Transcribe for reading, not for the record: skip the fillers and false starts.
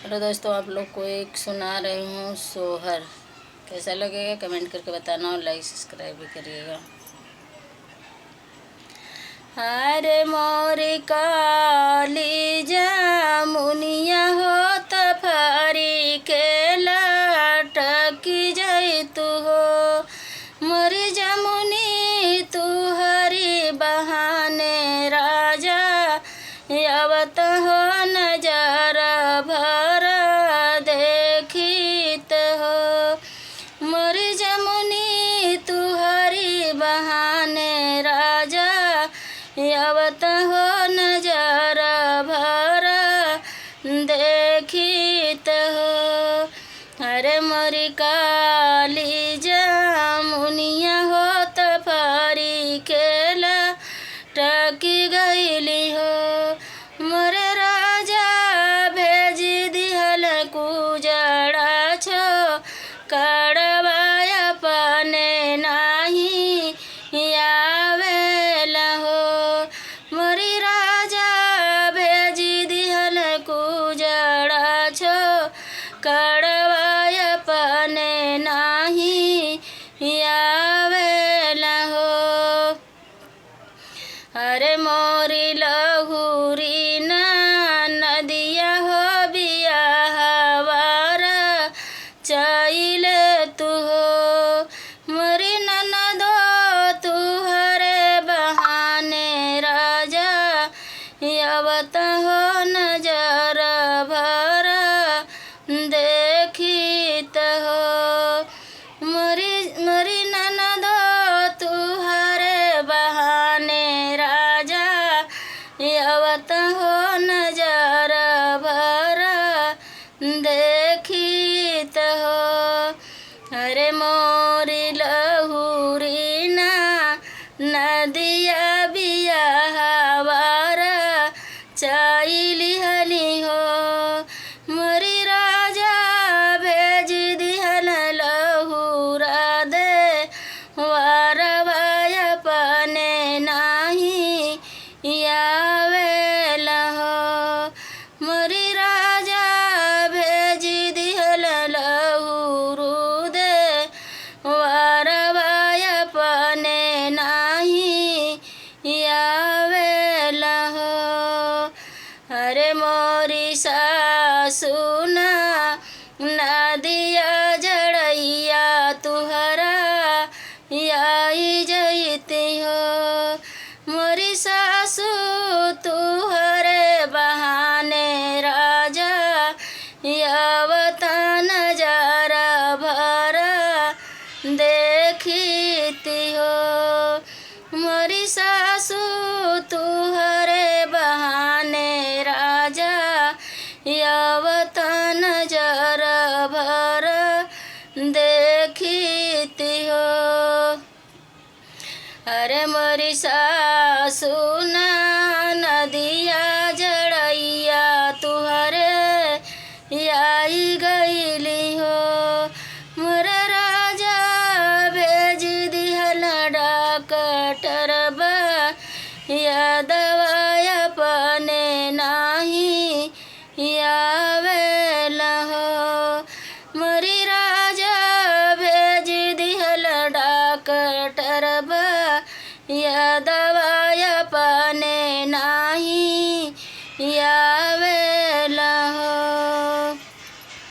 Hello दोस्तों, आप लोग को एक सुना रही हूँ सोहर। कैसा लगेगा कमेंट करके बताना और लाइक सब्सक्राइब भी करिएगा। हरे मोरी काली जामुनिया हो तफारी के लटकी जैतु हो। मोरी जामुनी तू हरी बहाने राजा यावत हो नजर भर देखित हो। मोरी जामुनी तू हरी बहाने राजा यावत हो नजर भर देखित हो। हरे मोरी काली जामुनिया हो तफारी केला टकी गईली हो। मोरे राजा भेज दिहल कुजड़ा छो कड़वाया पने नाही आवेला हो। मोरी राजा भेज दिहल कुजड़ा छो कड़वाया पने नाही आवेला हो। हरे मोरी लहुरी ना नदिया हो बियाहवार चैल तू हो। मोरी ननदो तू हरे बहाने राजा यावत हो नजर भर देखित हो। मोरी ननदो तू हरे बहाने राजा यावत हो नजर भर देखित हो। हरे मोरी लहुरी ना नदिया बियाहवार चैली हली हो। मोरी राजा भेज दिहल लहुरा दे वारवाया पने नाही आवेला हो। मोरी राजा भेज दिहल लहुरू दे वारवाया पने नाही आवेला हो। हरे मोरी सासुना नदिया जड़ैया तुहरा आई जैती हो। मोरी सासु तुहरे बहाने राजा यावत नजर भर देखिती हो। मोरी सासु तुहरे बहाने राजा यावत